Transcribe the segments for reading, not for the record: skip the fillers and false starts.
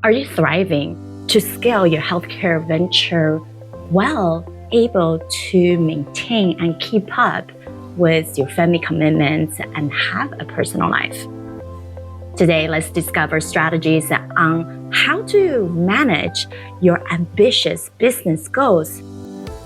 Are you thriving to scale your healthcare venture while able to maintain and keep up with your family commitments and have a personal life? Today, let's discover strategies on how to manage your ambitious business goals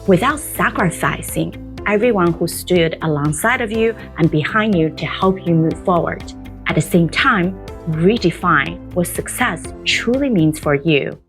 without sacrificing everyone who stood alongside of you and behind you to help you move forward. At the same time, redefine what success truly means for you.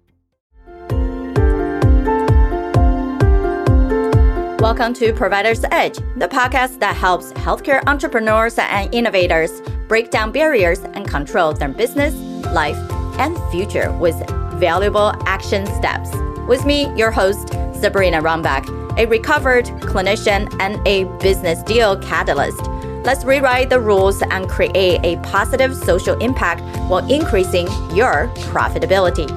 Welcome to Provider's Edge, the podcast that helps healthcare entrepreneurs and innovators break down barriers and control their business, life, and future with valuable action steps. With me, your host, Sabrina Runbeck, a recovered clinician and a business deal catalyst. Let's rewrite the rules and create a positive social impact while increasing your profitability.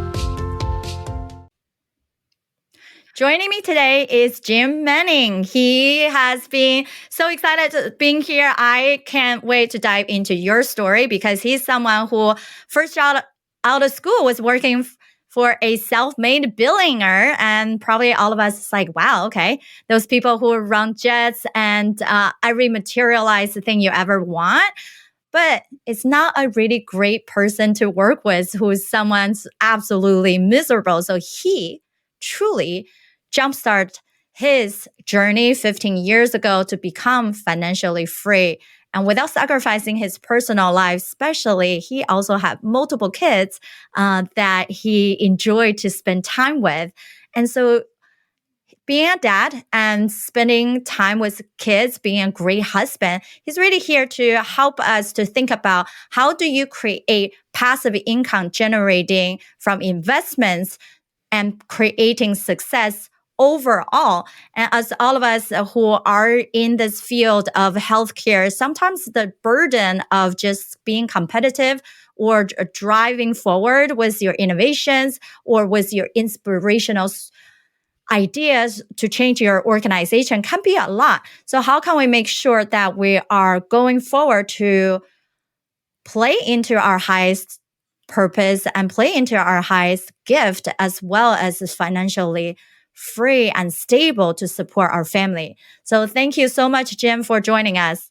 Joining me today is Jim Manning. He has been so excited being here. I can't wait to dive into your story because he's someone who first out of school was working for a self-made billionaire, and probably all of us is like, wow, okay, those people who run jets and every materialized thing you ever want. But it's not a really great person to work with who's someone's absolutely miserable. So he truly jumpstart his journey 15 years ago to become financially free. And without sacrificing his personal life, especially, he also had multiple kids that he enjoyed to spend time with. And so being a dad and spending time with kids, being a great husband, he's really here to help us to think about how do you create passive income generating from investments and creating success overall. And as all of us who are in this field of healthcare, sometimes the burden of just being competitive or driving forward with your innovations or with your inspirational ideas to change your organization can be a lot. So how can we make sure that we are going forward to play into our highest purpose and play into our highest gift, as well as financially free and stable to support our family? So thank you so much, Jim, for joining us.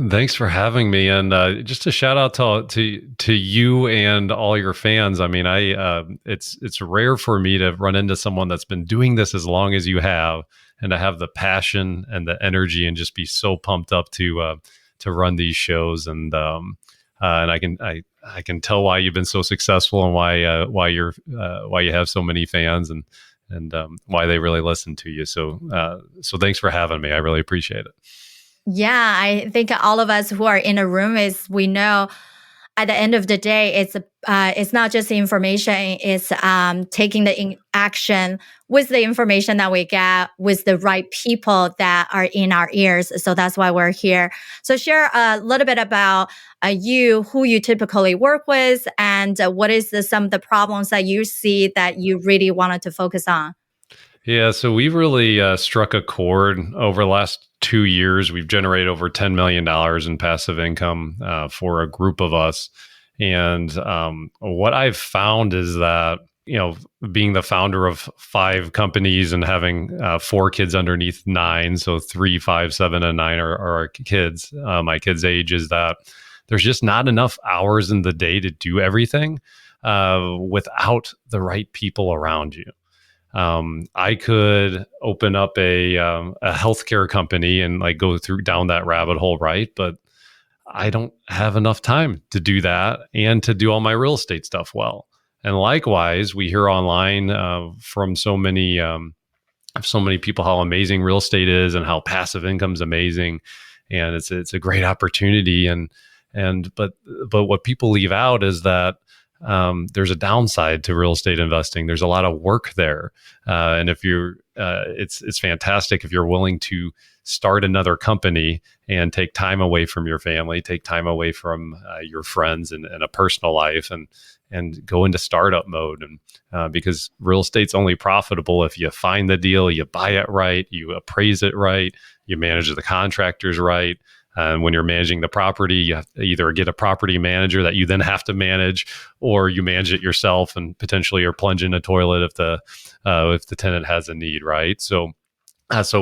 Thanks for having me, and just a shout out to you and all your fans. I mean, it's rare for me to run into someone that's been doing this as long as you have, and to have the passion and the energy, and just be so pumped up to run these shows. And I can tell why you've been so successful and why you have so many fans and why they really listen to you. So thanks for having me. I really appreciate it. Yeah, I think all of us who are in a room we know at the end of the day, it's not just the information, it's taking the action with the information that we get with the right people that are in our ears. So that's why we're here. So share a little bit about you, who you typically work with, and what is some of the problems that you see that you really wanted to focus on. Yeah, so we've really struck a chord over the last 2 years. We've generated over $10 million in passive income for a group of us. And what I've found is that, being the founder of 5 companies and having 4 kids underneath 9, so 3, 5, 7, and 9 are our kids, my kids' age, is that there's just not enough hours in the day to do everything without the right people around you. I could open up a healthcare company and go down that rabbit hole, right? But I don't have enough time to do that and to do all my real estate stuff well. And likewise, we hear online from so many people how amazing real estate is and how passive income is amazing, and it's a great opportunity. But what people leave out is that there's a downside to real estate investing. There's a lot of work there. And if you're, it's fantastic if you're willing to start another company and take time away from your family, take time away from your friends and a personal life, and go into startup mode. And because real estate's only profitable if you find the deal, you buy it right, you appraise it right, you manage the contractors right, And when you're managing the property, you have to either get a property manager that you then have to manage, or you manage it yourself and potentially you're plunging a toilet if the tenant has a need, right? So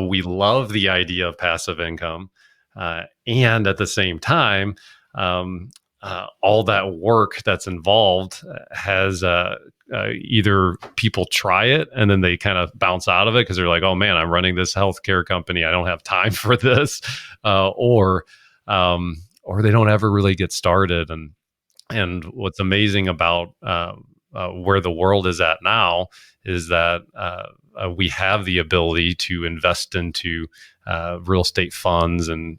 we love the idea of passive income, and at the same time, all that work that's involved has either people try it and then they kind of bounce out of it because they're like, "Oh man, I'm running this healthcare company. I don't have time for this," or they don't ever really get started. And what's amazing about where the world is at now is that we have the ability to invest into real estate funds and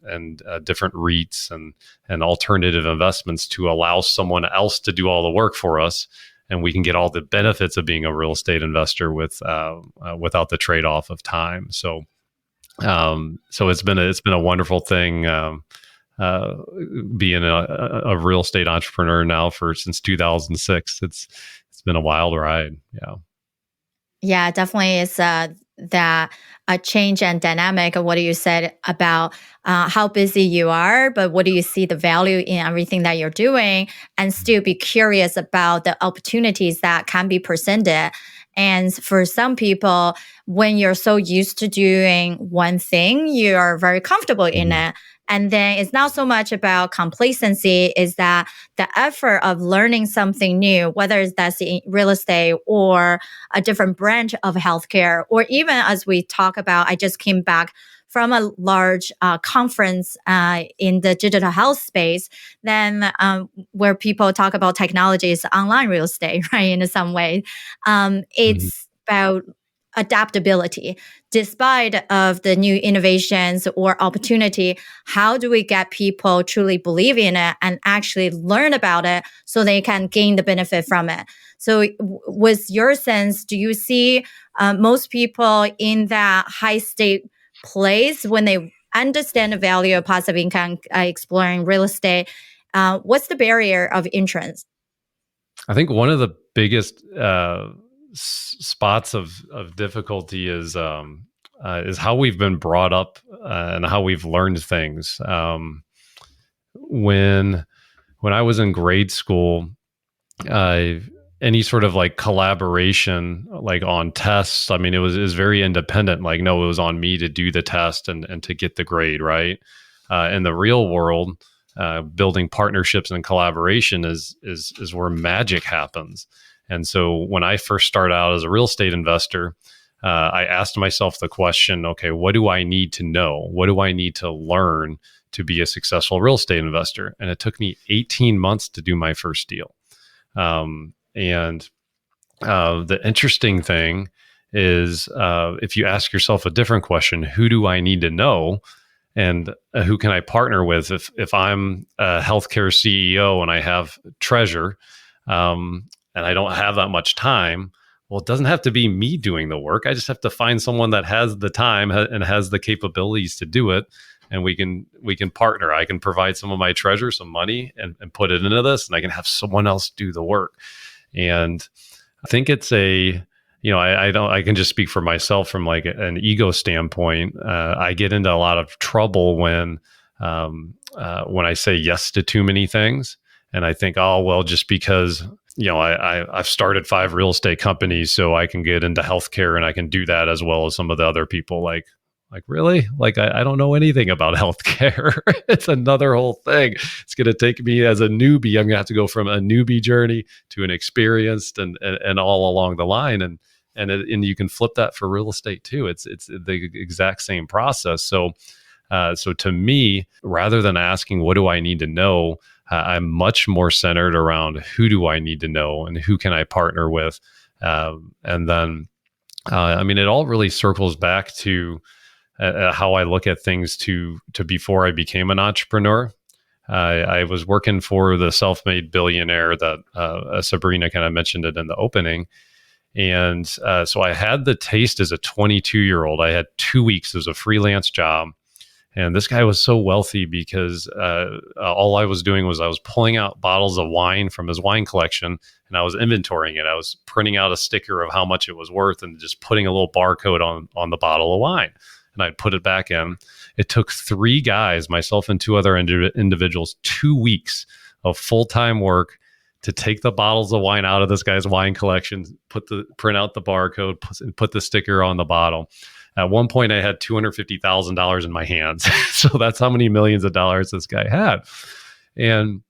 different REITs and alternative investments to allow someone else to do all the work for us, and we can get all the benefits of being a real estate investor without the trade-off of time. So it's been a wonderful thing. Being a real estate entrepreneur now since 2006, it's been a wild ride. Yeah, definitely is that a change and dynamic of what you said about how busy you are, but what do you see the value in everything that you're doing, and still be curious about the opportunities that can be presented. And for some people, when you're so used to doing one thing, you're very comfortable in it. And then it's not so much about complacency, is that the effort of learning something new, whether that's in real estate or a different branch of healthcare, or even as we talk about, I just came back from a large conference in the digital health space, then where people talk about technology is online real estate, right? In some way, it's about adaptability. Despite of the new innovations or opportunity, how do we get people truly believe in it and actually learn about it so they can gain the benefit from it? So with your sense, do you see most people in that high state place when they understand the value of passive income, exploring real estate? What's the barrier of entrance? I think one of the biggest spots of difficulty is how we've been brought up and how we've learned things. When I was in grade school, any sort of like collaboration, like on tests, I mean, it was very independent. Like, no, it was on me to do the test and to get the grade, right? In the real world, building partnerships and collaboration is where magic happens. And so when I first started out as a real estate investor, I asked myself the question, okay, what do I need to know? What do I need to learn to be a successful real estate investor? And it took me 18 months to do my first deal. And the interesting thing is, if you ask yourself a different question, who do I need to know? And who can I partner with? If I'm a healthcare CEO and I have treasure, and I don't have that much time, well, it doesn't have to be me doing the work. I just have to find someone that has the time and has the capabilities to do it. And we can partner. I can provide some of my treasure, some money, and put it into this, and I can have someone else do the work. And I think it's I can just speak for myself from like an ego standpoint. I get into a lot of trouble when I say yes to too many things. And I think, oh, well, just because, I've started 5 real estate companies, so I can get into healthcare and I can do that as well as some of the other people. Like really? Like, I don't know anything about healthcare. It's another whole thing. It's going to take me as a newbie. I'm going to have to go from a newbie journey to an experienced and all along the line. And you can flip that for real estate too. It's the exact same process. So to me, rather than asking, what do I need to know? I'm much more centered around who do I need to know and who can I partner with? And then, it all really circles back to how I look at things to before I became an entrepreneur. I was working for the self-made billionaire that Sabrina kind of mentioned it in the opening. And so I had the taste as a 22-year-old. I had 2 weeks as a freelance job. And this guy was so wealthy because all I was doing was I was pulling out bottles of wine from his wine collection and I was inventorying it. I was printing out a sticker of how much it was worth and just putting a little barcode on the bottle of wine. And I'd put it back in. It took 3 guys, myself and 2 other individuals, 2 weeks of full-time work to take the bottles of wine out of this guy's wine collection, print out the barcode, put the sticker on the bottle. At one point, I had $250,000 in my hands. So that's how many millions of dollars this guy had. And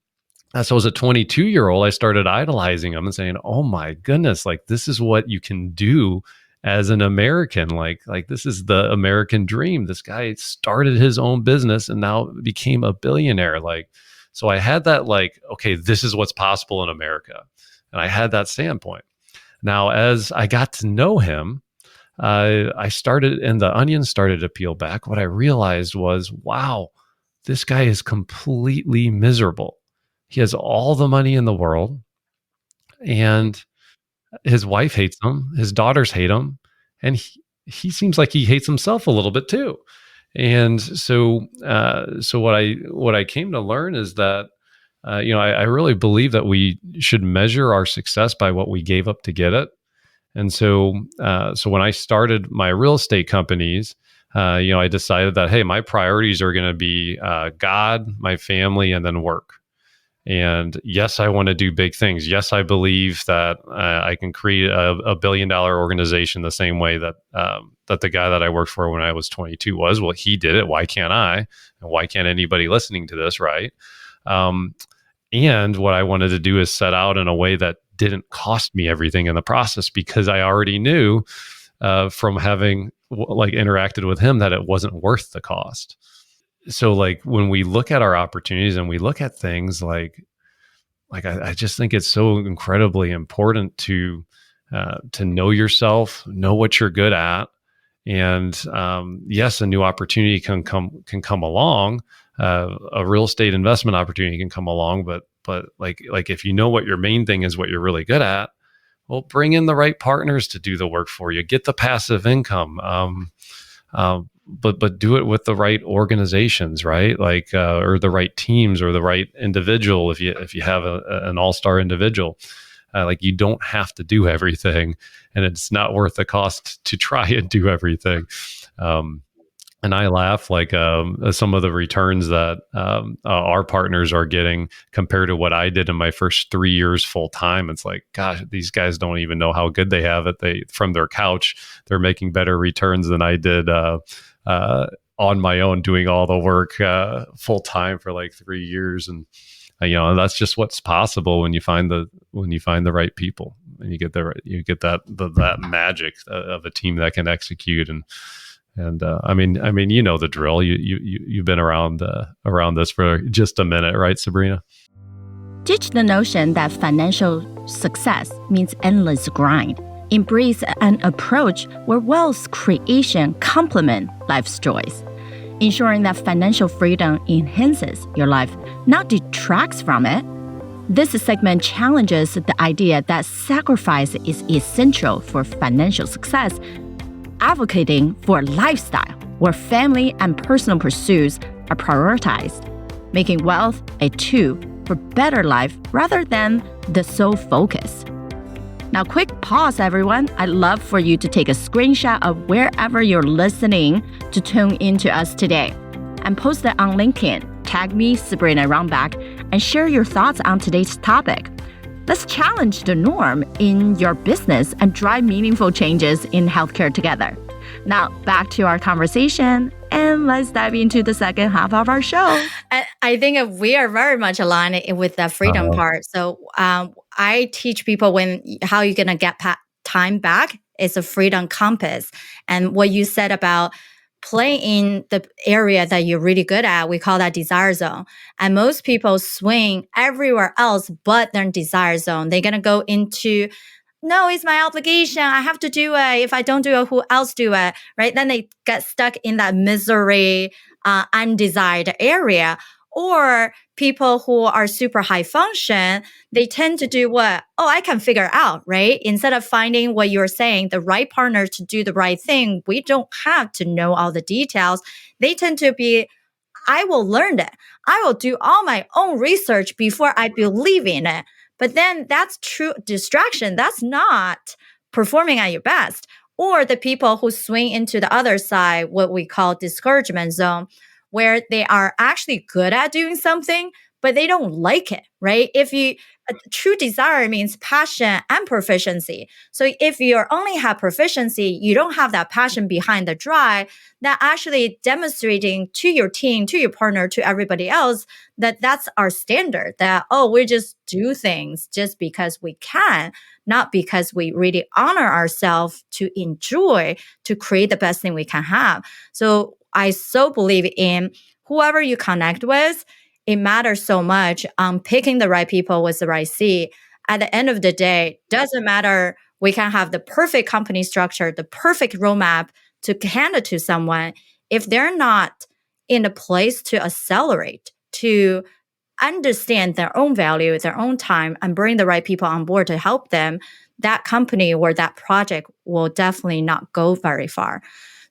so as a 22-year-old, I started idolizing him and saying, "Oh my goodness, like this is what you can do as an American. Like this is the American dream. This guy started his own business and now became a billionaire." So I had that okay, this is what's possible in America. And I had that standpoint. Now, as I got to know him, I started, and the onion started to peel back. What I realized was, wow, this guy is completely miserable. He has all the money in the world, and his wife hates him. His daughters hate him. And he seems like he hates himself a little bit too. And so what I came to learn is that, I really believe that we should measure our success by what we gave up to get it. And so when I started my real estate companies, I decided that, hey, my priorities are going to be God, my family, and then work. And yes, I want to do big things. Yes, I believe that I can create a $1 billion organization the same way that the guy that I worked for when I was 22 was. Well, he did it. Why can't I? And why can't anybody listening to this, right? And what I wanted to do is set out in a way that didn't cost me everything in the process, because I already knew from having interacted with him that it wasn't worth the cost. So when we look at our opportunities and we look at things I just think it's so incredibly important to know yourself, know what you're good at. And yes, a new opportunity can come along. A real estate investment opportunity can come along, but if you know what your main thing is, what you're really good at, well, bring in the right partners to do the work for you. Get the passive income. But do it with the right organizations, right? Or the right teams, or the right individual. If you have an all-star individual, you don't have to do everything, and it's not worth the cost to try and do everything. And I laugh some of the returns that our partners are getting compared to what I did in my first 3 years full time. It's gosh, these guys don't even know how good they have it. From their couch, they're making better returns than I did on my own, doing all the work full time for 3 years. And that's just what's possible when you find the right people, and you get that magic of a team that can execute. And I mean, the drill. You've been around this for just a minute, right, Sabrina? Ditch the notion that financial success means endless grind. Embrace an approach where wealth creation complements life's joys, ensuring that financial freedom enhances your life, not detracts from it. This segment challenges the idea that sacrifice is essential for financial success, advocating for a lifestyle where family and personal pursuits are prioritized, making wealth a tool for better life rather than the sole focus. Now, quick pause, everyone. I'd love for you to take a screenshot of wherever you're listening to tune into us today and post it on LinkedIn. Tag me, Sabrina Runbeck, and share your thoughts on today's topic. Let's challenge the norm in your business and drive meaningful changes in healthcare together. Now, back to our conversation, and let's dive into the second half of our show. I think we are very much aligned with the freedom part. So I teach people how you're going to get time back is a freedom compass. And what you said about play in the area that you're really good at, we call that desire zone. And most people swing everywhere else but their desire zone. They're going to go into, no, it's my obligation. I have to do it. If I don't do it, who else do it? Right? Then they get stuck in that misery, undesired area. Or people who are super high function, they tend to do what? Oh, I can figure out, right? Instead of finding what you're saying, the right partner to do the right thing, we don't have to know all the details. They tend to be, I will learn it. I will do all my own research before I believe in it. But then that's true distraction. That's not performing at your best. or the people who swing into the other side, what we call discouragement zone, where they are actually good at doing something, but they don't like it, right? A true desire means passion and proficiency. So if you only have proficiency, you don't have that passion behind the drive, that actually demonstrating to your team, to your partner, to everybody else, that that's our standard, that, oh, we just do things just because we can, not because we really honor ourselves to enjoy, to create the best thing we can have. So I so believe in whoever you connect with, it matters so much on picking the right people with the right seat. At the end of the day, doesn't matter. We can have the perfect company structure, the perfect roadmap to hand it to someone. If they're not in a place to accelerate, to understand their own value, their own time, and bring the right people on board to help them, that company or that project will definitely not go very far.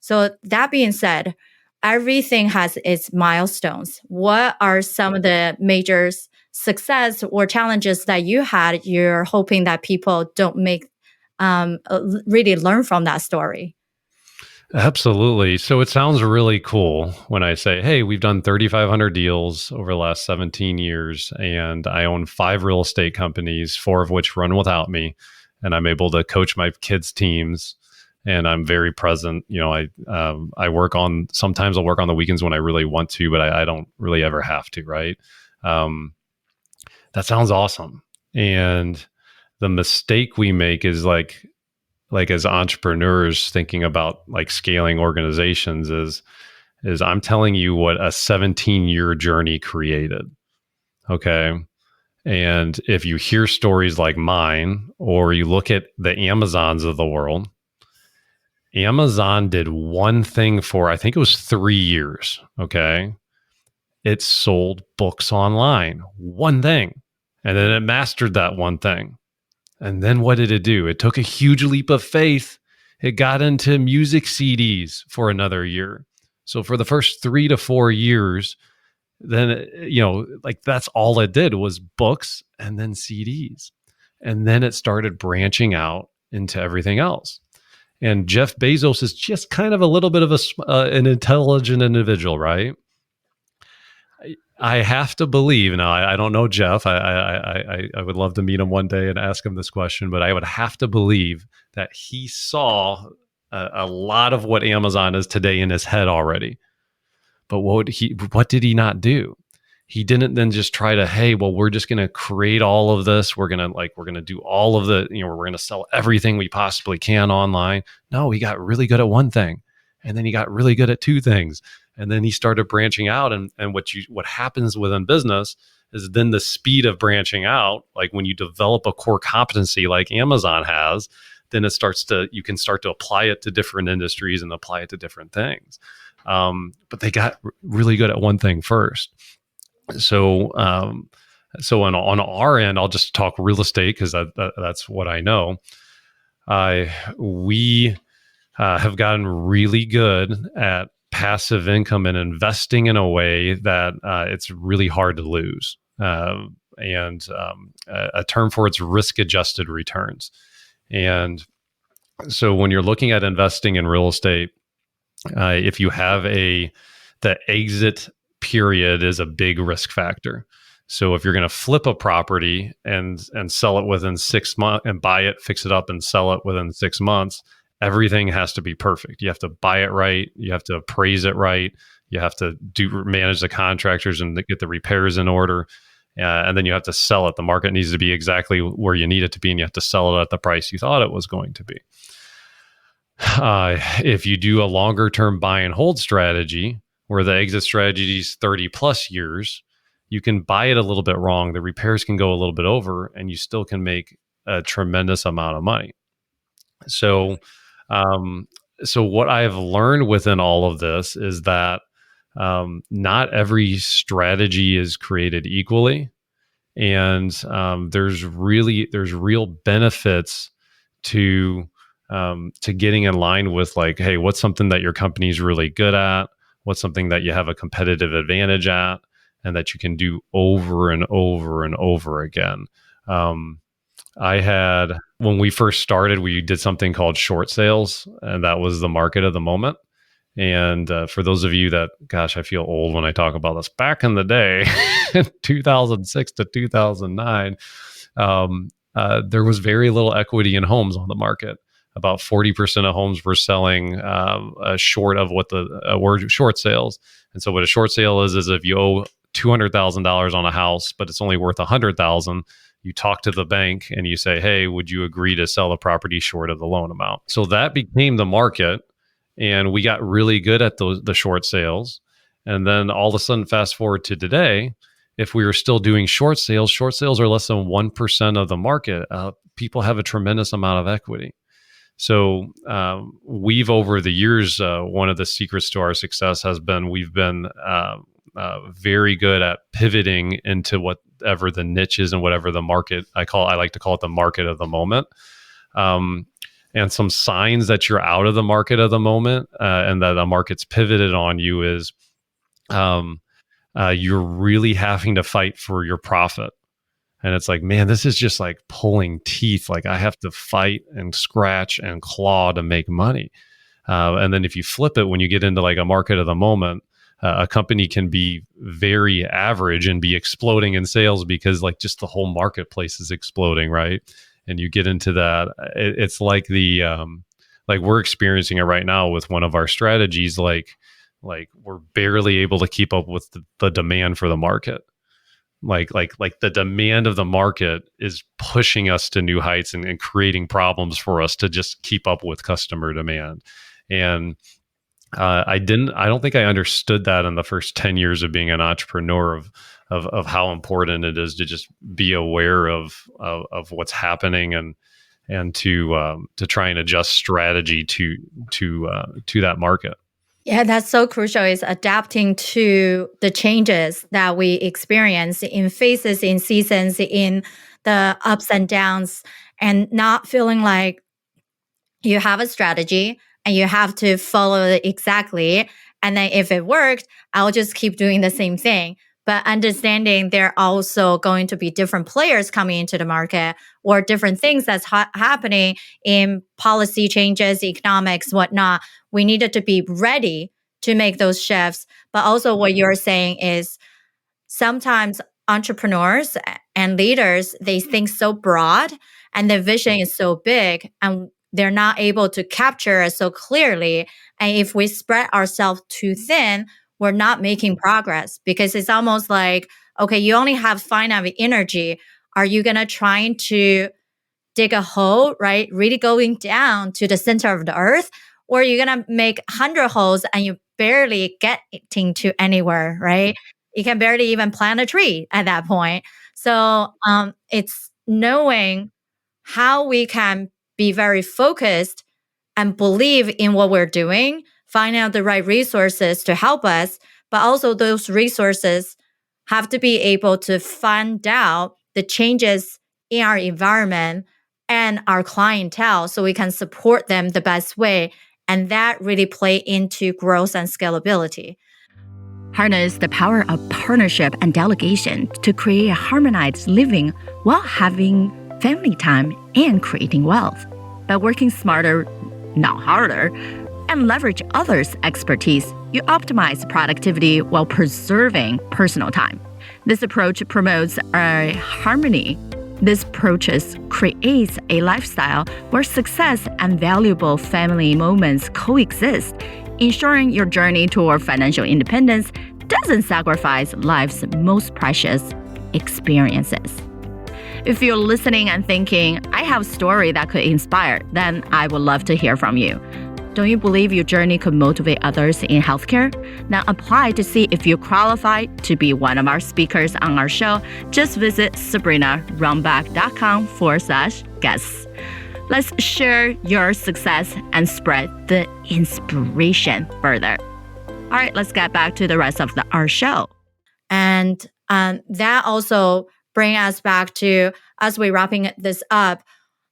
So that being said, everything has its milestones. What are some of the major success or challenges that you had? You're hoping that people don't really learn from that story. Absolutely. So it sounds really cool when I say, hey, we've done 3,500 deals over the last 17 years, and I own 5 real estate companies, 4 of which run without me. And I'm able to coach my kids' teams, and I'm very present. I work on, sometimes I'll work on the weekends when I really want to, but I don't really ever have to, right? That sounds awesome. And the mistake we make is like as entrepreneurs thinking about like scaling organizations is I'm telling you what a 17-year journey created. Okay. And if you hear stories like mine, or you look at the Amazons of the world, Amazon did one thing for, I think it was 3 years. Okay. It sold books online, one thing. And then it mastered that one thing. And then what did it do? It took a huge leap of faith. It got into music CDs for another year. So for the first 3 to 4 years, then, like that's all it did was books and then CDs. And then it started branching out into everything else. And Jeff Bezos is just kind of a little bit of an intelligent individual, right? I have to believe now. I don't know Jeff. I would love to meet him one day and ask him this question, but I would have to believe that he saw a lot of what Amazon is today in his head already. But what did he not do? He didn't then just try to, hey, well, we're just going to create all of this. We're going to do all of the, we're going to sell everything we possibly can online. No, he got really good at one thing, and then he got really good at 2 things. And then he started branching out. And what happens within business is then the speed of branching out, like when you develop a core competency like Amazon has, then you can start to apply it to different industries and apply it to different things. But they got really good at one thing first. So on our end, I'll just talk real estate because that's what I know. We have gotten really good at passive income and investing in a way that it's really hard to lose. And a term for it's risk-adjusted returns. And so when you're looking at investing in real estate, if you have the exit period is a big risk factor. So if you're going to flip a property and sell it within 6 months, and buy it, fix it up and sell it within 6 months, everything has to be perfect. You have to buy it right. You have to appraise it right. You have to manage the contractors and get the repairs in order. And then you have to sell it. The market needs to be exactly where you need it to be, and you have to sell it at the price you thought it was going to be. If you do a longer term buy and hold strategy, where the exit strategy is 30 plus years, you can buy it a little bit wrong. The repairs can go a little bit over, and you still can make a tremendous amount of money. So what I've learned within all of this is that not every strategy is created equally, and there's real benefits to getting in line with, like, hey, what's something that your company's really good at? What's something that you have a competitive advantage at, and that you can do over and over and over again? I had when we first started, we did something called short sales, and that was the market of the moment. And for those of you that, gosh, I feel old when I talk about this. Back in the day, 2006 to 2009, there was very little equity in homes on the market. About 40% of homes were selling short of what the were short sales. And so, what a short sale is if you owe $200,000 on a house, but it's only worth $100,000. You talk to the bank and you say, "Hey, would you agree to sell the property short of the loan amount?" So that became the market, and we got really good at the short sales. And then all of a sudden, fast forward to today, if we were still doing short sales are less than 1% of the market. People have a tremendous amount of equity. So we've, over the years, one of the secrets to our success has been we've been very good at pivoting into whatever the niche is and whatever the market I like to call it the market of the moment. And some signs that you're out of the market of the moment and that the market's pivoted on you is you're really having to fight for your profit. And it's like, man, this is just like pulling teeth. Like I have to fight and scratch and claw to make money. And then if you flip it, when you get into like a market of the moment, a company can be very average and be exploding in sales because like just the whole marketplace is exploding, right? And you get into that. It's like like we're experiencing it right now with one of our strategies. Like we're barely able to keep up with the demand for the market. Like the demand of the market is pushing us to new heights and creating problems for us to just keep up with customer demand. And I don't think I understood that in the first 10 years of being an entrepreneur of how important it is to just be aware of what's happening and to try and adjust strategy to that market. Yeah, that's so crucial, is adapting to the changes that we experience in phases, in seasons, in the ups and downs, and not feeling like you have a strategy and you have to follow it exactly. And then if it worked, I'll just keep doing the same thing. But understanding there are also going to be different players coming into the market or different things that's happening in policy changes, economics, whatnot. We needed to be ready to make those shifts. But also what you're saying is sometimes entrepreneurs and leaders, they think so broad and the vision is so big and they're not able to capture it so clearly. And if we spread ourselves too thin, we're not making progress, because it's almost like, okay, you only have finite energy. Are you going to try to dig a hole, right? Really going down to the center of the earth? Or are you going to make 100 holes and you barely getting to anywhere, right? You can barely even plant a tree at that point. So it's knowing how we can be very focused and believe in what we're doing, find out the right resources to help us, but also those resources have to be able to find out the changes in our environment and our clientele so we can support them the best way. And that really play into growth and scalability. Harness the power of partnership and delegation to create a harmonized living while having family time and creating wealth. By working smarter, not harder, and leverage others' expertise, you optimize productivity while preserving personal time. This approach promotes a harmony. This approach creates a lifestyle where success and valuable family moments coexist, ensuring your journey toward financial independence doesn't sacrifice life's most precious experiences. If you're listening and thinking, I have a story that could inspire, then I would love to hear from you. Don't you believe your journey could motivate others in healthcare? Now apply to see if you qualify to be one of our speakers on our show. Just visit sabrinarunbeck.com/guests. Let's share your success and spread the inspiration further. All right, let's get back to the rest of our show. And that also bring us back to, as we're wrapping this up,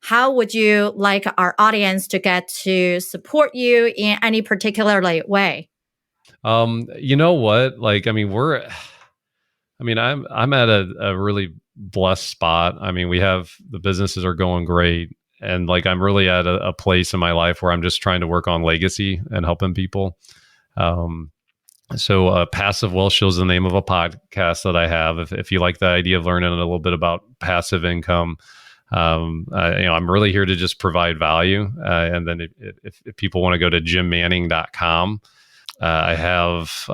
how would you like our audience to get to support you in any particular way? You know what? I'm at a really blessed spot. I mean, the businesses are going great, and like I'm really at a place in my life where I'm just trying to work on legacy and helping people. So Passive Wealth Shows is the name of a podcast that I have. If you like the idea of learning a little bit about passive income, I'm really here to just provide value. And then if people want to go to jimmanning.com, I have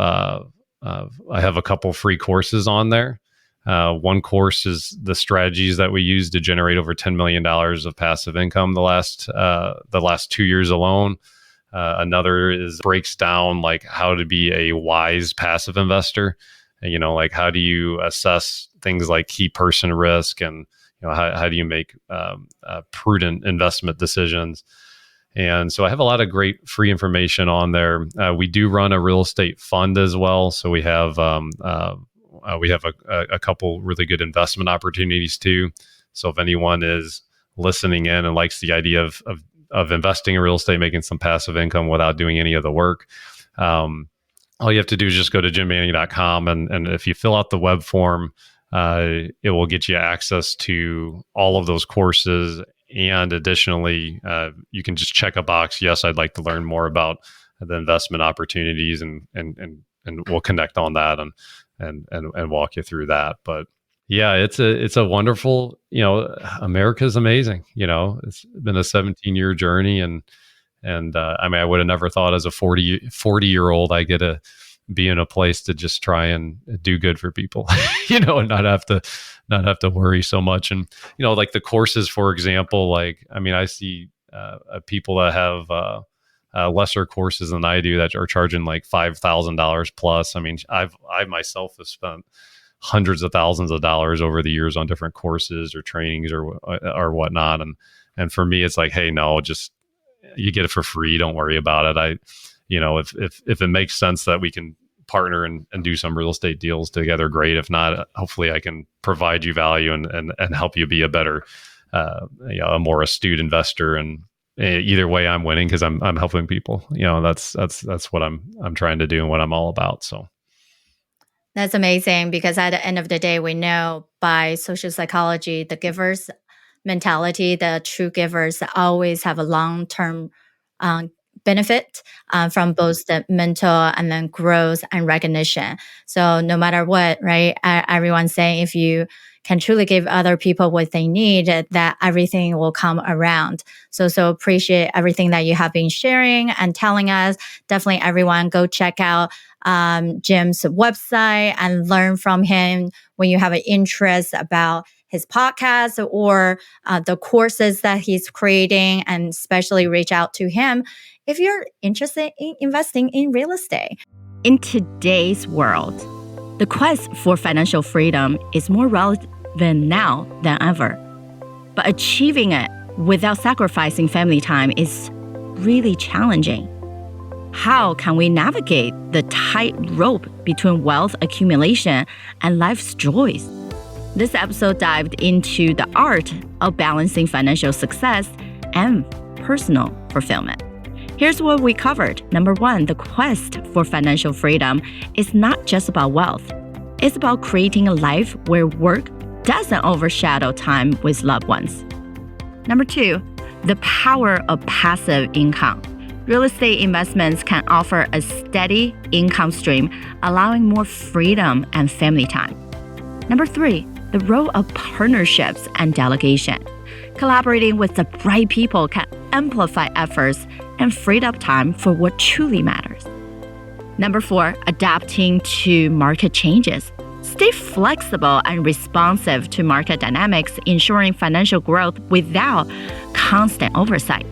a couple free courses on there. One course is the strategies that we use to generate over $10 million of passive income the last 2 years alone. Another breaks down like how to be a wise passive investor, and like how do you assess things like key person risk, and how do you make prudent investment decisions. And so I have a lot of great free information on there. We do run a real estate fund as well, so we have a couple really good investment opportunities too. So if anyone is listening in and likes the idea of investing in real estate, making some passive income without doing any of the work, all you have to do is just go to jimmanning.com, and if you fill out the web form, it will get you access to all of those courses. And additionally, you can just check a box. Yes, I'd like to learn more about the investment opportunities, and we'll connect on that and walk you through that. But yeah, it's a wonderful, America's amazing. It's been a 17-year journey, and I would have never thought as a 40-year-old I get to be in a place to just try and do good for people, and not have to worry so much. And like the courses, for example, I see people that have lesser courses than I do that are charging like $5,000 plus. I myself have spent hundreds of thousands of dollars over the years on different courses or trainings or whatnot. And for me, it's like, hey, no, just you get it for free. Don't worry about it. If it makes sense that we can partner and do some real estate deals together, great. If not, hopefully I can provide you value and help you be a better, a more astute investor. And either way, I'm winning because I'm helping people. That's what I'm trying to do and what I'm all about. So. That's amazing, because at the end of the day, we know by social psychology, the giver's mentality, the true givers always have a long-term benefit from both the mental and then growth and recognition. So no matter what, right? Everyone's saying if you can truly give other people what they need, that everything will come around. So appreciate everything that you have been sharing and telling us. Definitely everyone go check out Jim's website and learn from him when you have an interest about his podcast or the courses that he's creating, and especially reach out to him if you're interested in investing in real estate. In today's world, the quest for financial freedom is more relevant now than ever. But achieving it without sacrificing family time is really challenging. How can we navigate the tightrope between wealth accumulation and life's joys? This episode dived into the art of balancing financial success and personal fulfillment. Here's what we covered. Number 1, the quest for financial freedom is not just about wealth. It's about creating a life where work doesn't overshadow time with loved ones. Number 2, the power of passive income. Real estate investments can offer a steady income stream, allowing more freedom and family time. Number 3, the role of partnerships and delegation. Collaborating with the right people can amplify efforts and free up time for what truly matters. Number 4, adapting to market changes. Stay flexible and responsive to market dynamics, ensuring financial growth without constant oversight.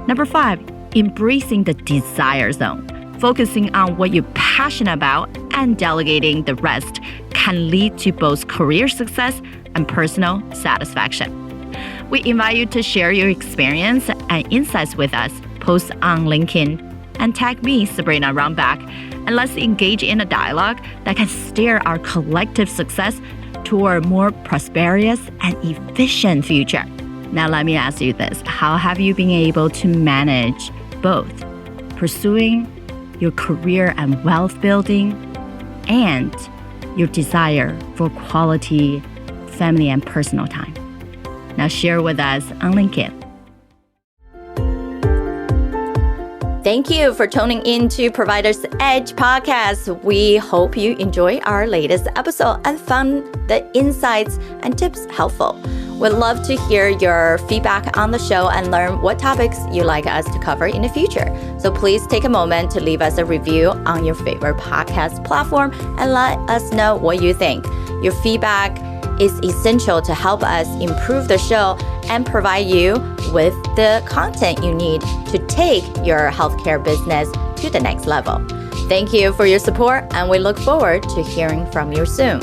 Number 5, embracing the desire zone. Focusing on what you're passionate about and delegating the rest can lead to both career success and personal satisfaction. We invite you to share your experience and insights with us. Post on LinkedIn and tag me, Sabrina Runbeck, and let's engage in a dialogue that can steer our collective success toward a more prosperous and efficient future. Now, let me ask you this. How have you been able to manage both pursuing your career and wealth building and your desire for quality family and personal time? Now, share with us on LinkedIn. Thank you for tuning in to Provider's Edge podcast. We hope you enjoy our latest episode and found the insights and tips helpful. We'd love to hear your feedback on the show and learn what topics you'd like us to cover in the future. So please take a moment to leave us a review on your favorite podcast platform and let us know what you think. Your feedback is essential to help us improve the show and provide you with the content you need to take your healthcare business to the next level. Thank you for your support, and we look forward to hearing from you soon.